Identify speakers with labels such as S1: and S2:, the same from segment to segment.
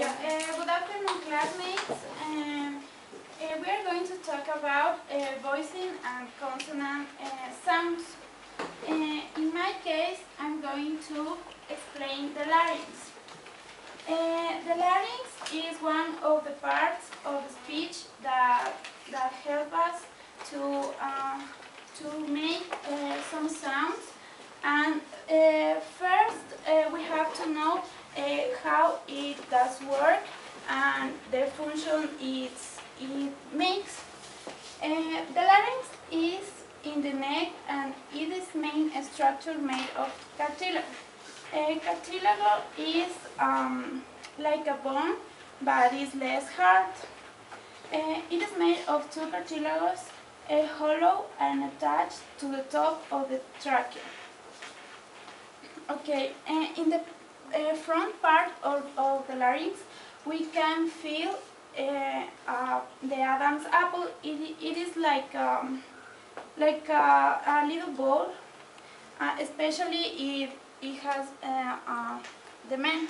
S1: Good afternoon, classmates. We are going to talk about voicing and consonant sounds. In my case, I'm going to explain the larynx. The larynx is one of the parts of speech that help us to make some sounds. And first, we have to know how it does work and the function it makes. The larynx is in the neck and it is main structure made of cartilage. Cartilage is like a bone, but is less hard. It is made of two cartilages, hollow and attached to the top of the trachea. Okay, in the front part of the larynx, we can feel the Adam's apple. It is like a little ball, especially if it has the man.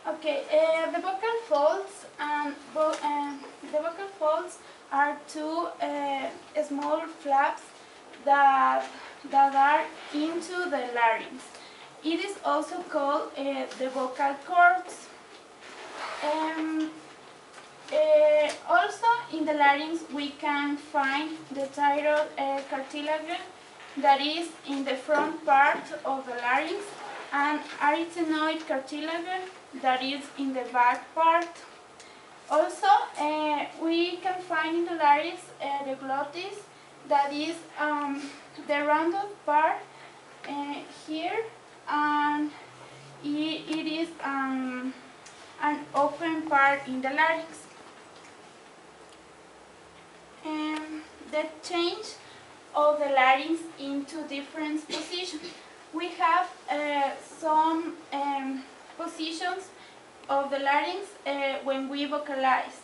S1: Okay, the vocal folds and the vocal folds are two small flaps that are into the larynx. It is also called the vocal cords. Also in the larynx we can find the thyroid cartilage that is in the front part of the larynx and arytenoid cartilage that is in the back part. Also we can find in the larynx the glottis that is the rounded part here, and it is an open part in the larynx. The change of the larynx into different positions. We have some positions of the larynx when we vocalize.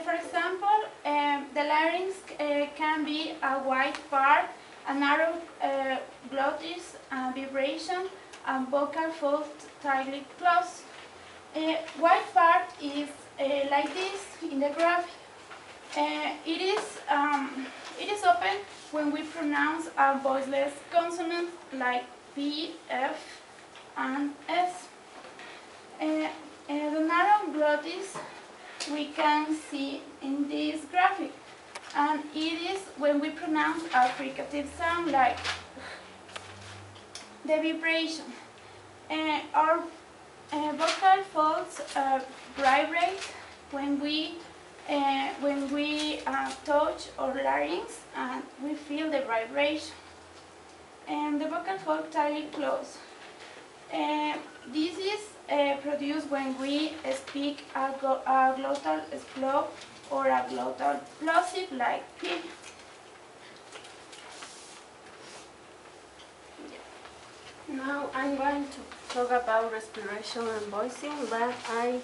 S1: For example, the larynx can be a wide part, a narrow glottis, vibration, and vocal fold tightly closed. Wide part is like this in the graph. It is open when we pronounce a voiceless consonant like P, F, and S. The narrow glottis we can see in this graphic, and it is when we pronounce a fricative sound like the vibration. Our vocal folds vibrate when we touch our larynx and we feel the vibration. And the vocal fold tightly closed. This is produced when we speak a glottal explode or a glottal plosive like P.
S2: Now I'm going to talk about respiration and voicing, but I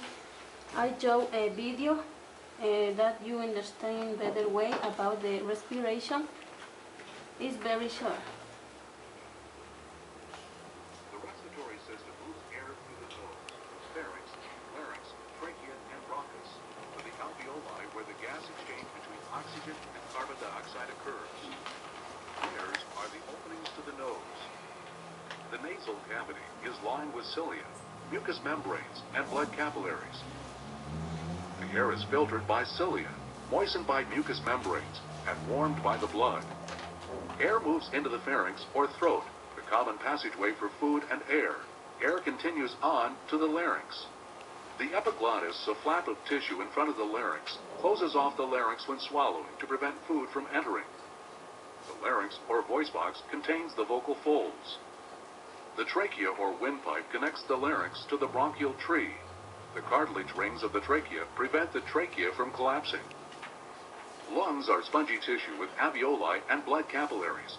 S2: show a video that you understand better way about the respiration. It's very short.
S3: The respiratory system moves air through the nose, pharynx, larynx, trachea, and bronchus to the alveoli where the gas exchange between oxygen and carbon dioxide occurs. Ears are the openings to the nose. The nasal cavity is lined with cilia, mucous membranes, and blood capillaries. The air is filtered by cilia, moistened by mucous membranes, and warmed by the blood. Air moves into the pharynx or throat, the common passageway for food and air. Air continues on to the larynx. The epiglottis, a flap of tissue in front of the larynx, closes off the larynx when swallowing to prevent food from entering. The larynx or voice box contains the vocal folds. The trachea or windpipe connects the larynx to the bronchial tree. The cartilage rings of the trachea prevent the trachea from collapsing. Lungs are spongy tissue with alveoli and blood capillaries.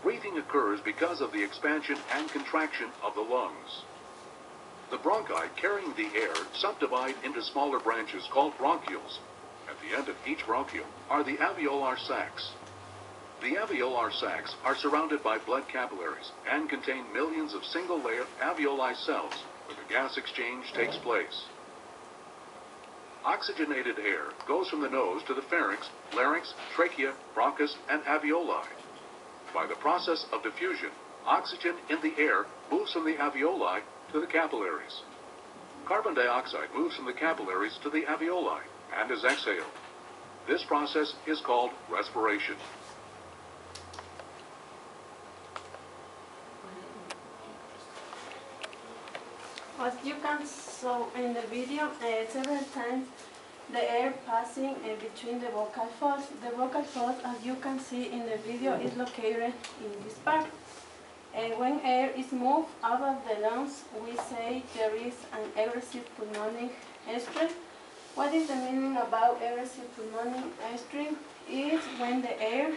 S3: Breathing occurs because of the expansion and contraction of the lungs. The bronchi carrying the air subdivide into smaller branches called bronchioles. At the end of each bronchiole are the alveolar sacs. The alveolar sacs are surrounded by blood capillaries and contain millions of single-layer alveoli cells where the gas exchange takes place. Oxygenated air goes from the nose to the pharynx, larynx, trachea, bronchus, and alveoli. By the process of diffusion, oxygen in the air moves from the alveoli to the capillaries. Carbon dioxide moves from the capillaries to the alveoli and is exhaled. This process is called respiration.
S2: As you can see in the video, several times the air passing between the vocal folds. The vocal folds, as you can see in the video, is located in this part. When air is moved out of the lungs, we say there is an aggressive pulmonic strain. What is the meaning about aggressive pulmonic strain? Is when the air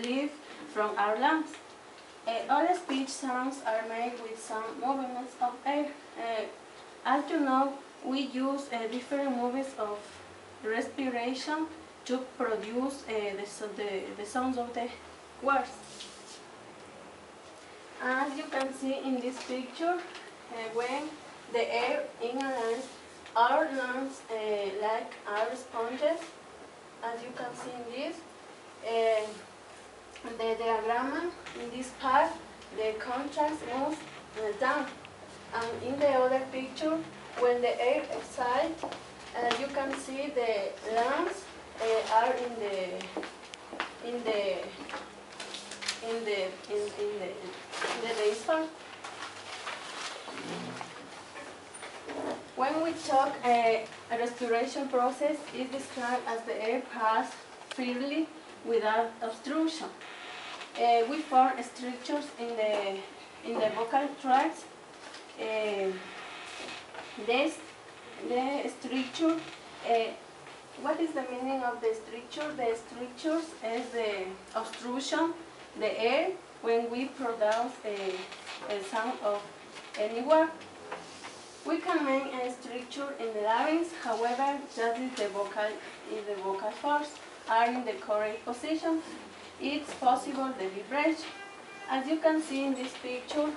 S2: leaves from our lungs. All speech sounds are made with some movements of air. As you know, we use different movements of respiration to produce the sounds of the words. As you can see in this picture, when the air inhales, our lungs like are sponges. As you can see in this, the diagram in this part, the contrast moves down. And in the other picture, when the air exhales, you can see the lungs are in the base part. When we talk, a respiration process is described as the air pass freely without obstruction. We form structures in the vocal tracts. The structure, what is the meaning of the structure? The structures is the obstruction, the air, when we produce a sound of any word. We can make a structure in the larynx, however, just if the vocal folds are in the correct position, it's possible the vibration. As you can see in this picture,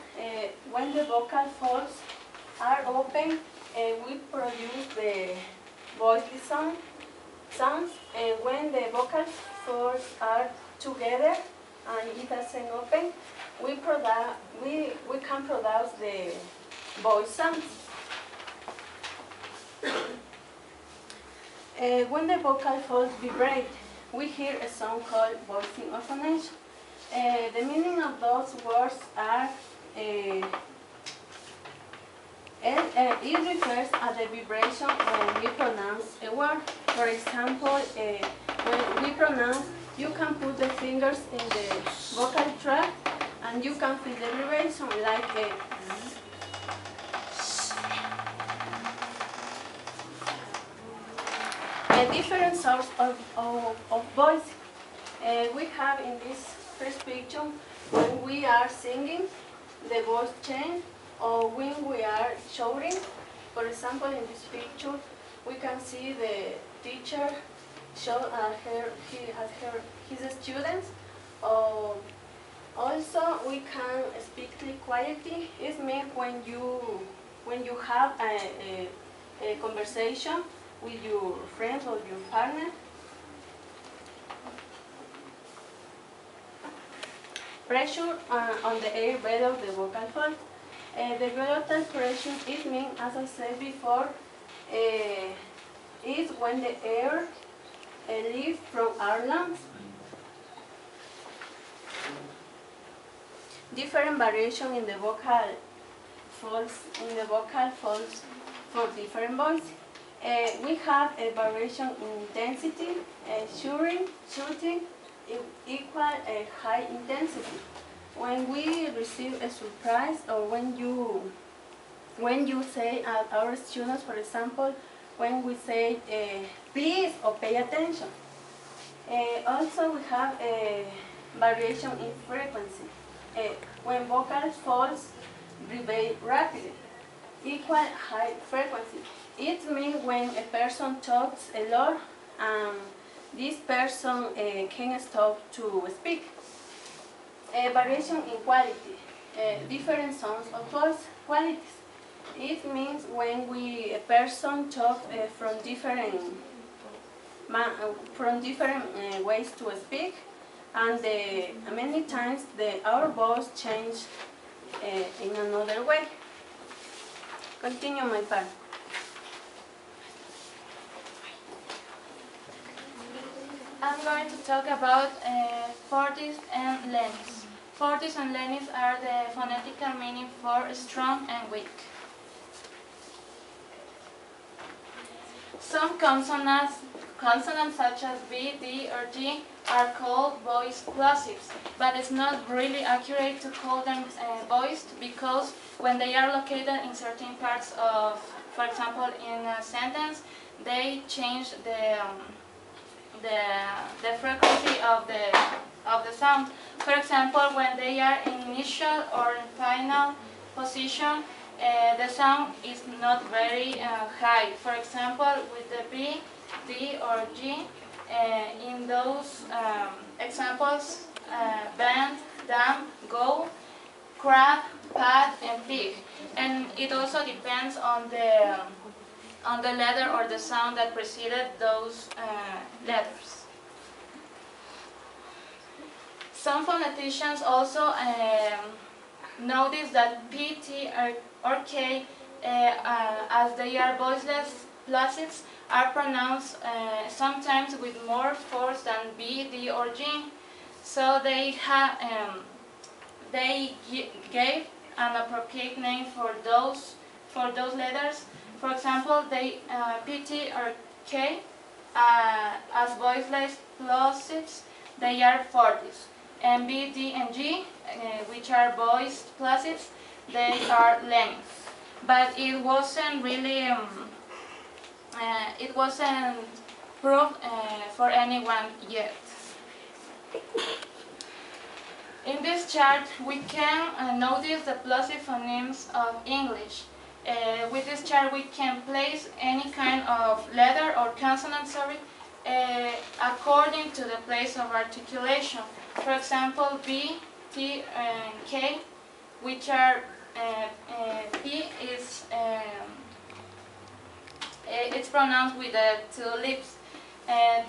S2: when the vocal folds are open, we produce the voicey sounds, and when the vocal folds are together and it doesn't open, we can produce the voice sounds. When the vocal folds vibrate, we hear a sound called voicing or phonation. The meaning of those words are it refers to the vibration when we pronounce a word. For example, when we pronounce, you can put the fingers in the vocal tract and you can feel the vibration like a zzz. A different source of voice. We have in this first picture when we are singing, the voice change, or when we are shouting. For example, in this picture, we can see the teacher show his students. Also, we can speak quietly. It means when you have a conversation with your friends or your partner. Pressure on the air below the vocal folds. The glottal pressure, it means, as I said before, is when the air leaves from our lungs. Different variation in the vocal folds for different voices. We have a variation in intensity, shooting equal a high intensity. When we receive a surprise, or when you say at our students, for example, when we say please or pay attention. Also, we have a variation in frequency. When vocal folds vibrate rapidly, equal high frequency. It means when a person talks a lot, this person can't stop to speak. A variation in quality. different sounds of voice qualities. It means when a person talks from different ways to speak, and many times our voice change in another way. Continue my part.
S1: I'm going to talk about forties and lenis. Forties and lenis are the phonetical meaning for strong and weak. Some consonants such as B, D, or G are called voiced plosives, but it's not really accurate to call them voiced because when they are located in certain parts of, for example, in a sentence, they change the frequency of the sound. For example, when they are in initial or in final position, the sound is not very high. For example, with the B, D, or G, in those examples, band, damn, go, crab, pat, and pig. And it also depends on the letter or the sound that preceded those letters. Some phoneticians also notice that P, T, or K, as they are voiceless plosives, are pronounced sometimes with more force than B, D, or G. So they gave an appropriate name for those letters. For example, P, T, or K, as voiceless plosives, they are forties. And B, D, and G, which are voiced plosives, they are lenis. But it wasn't really, it wasn't proved for anyone yet. In this chart, we can notice the plosive phonemes of English. With this chart, we can place any kind of letter or consonant, according to the place of articulation. For example, B, T, and K, which are P is it's pronounced with the two lips.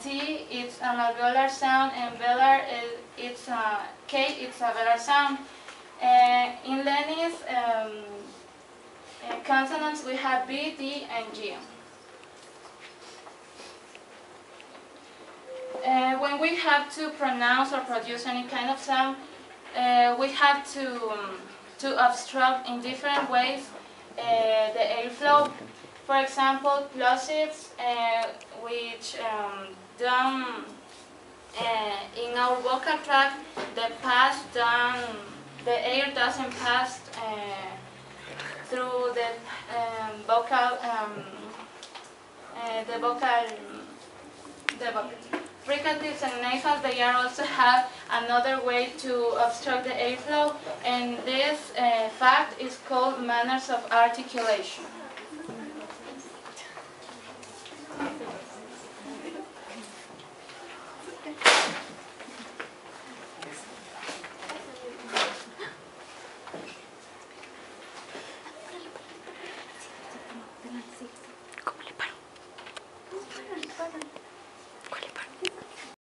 S1: T it's an alveolar sound, and velar it's K it's a velar sound. In lenis consonants we have B, D, and G. When we have to pronounce or produce any kind of sound, we have to obstruct in different ways the airflow. For example, plosives, which don't, in our vocal tract, the air doesn't pass through the vocal fricatives and nasals. They also have another way to obstruct the airflow, and this fact is called manners of articulation.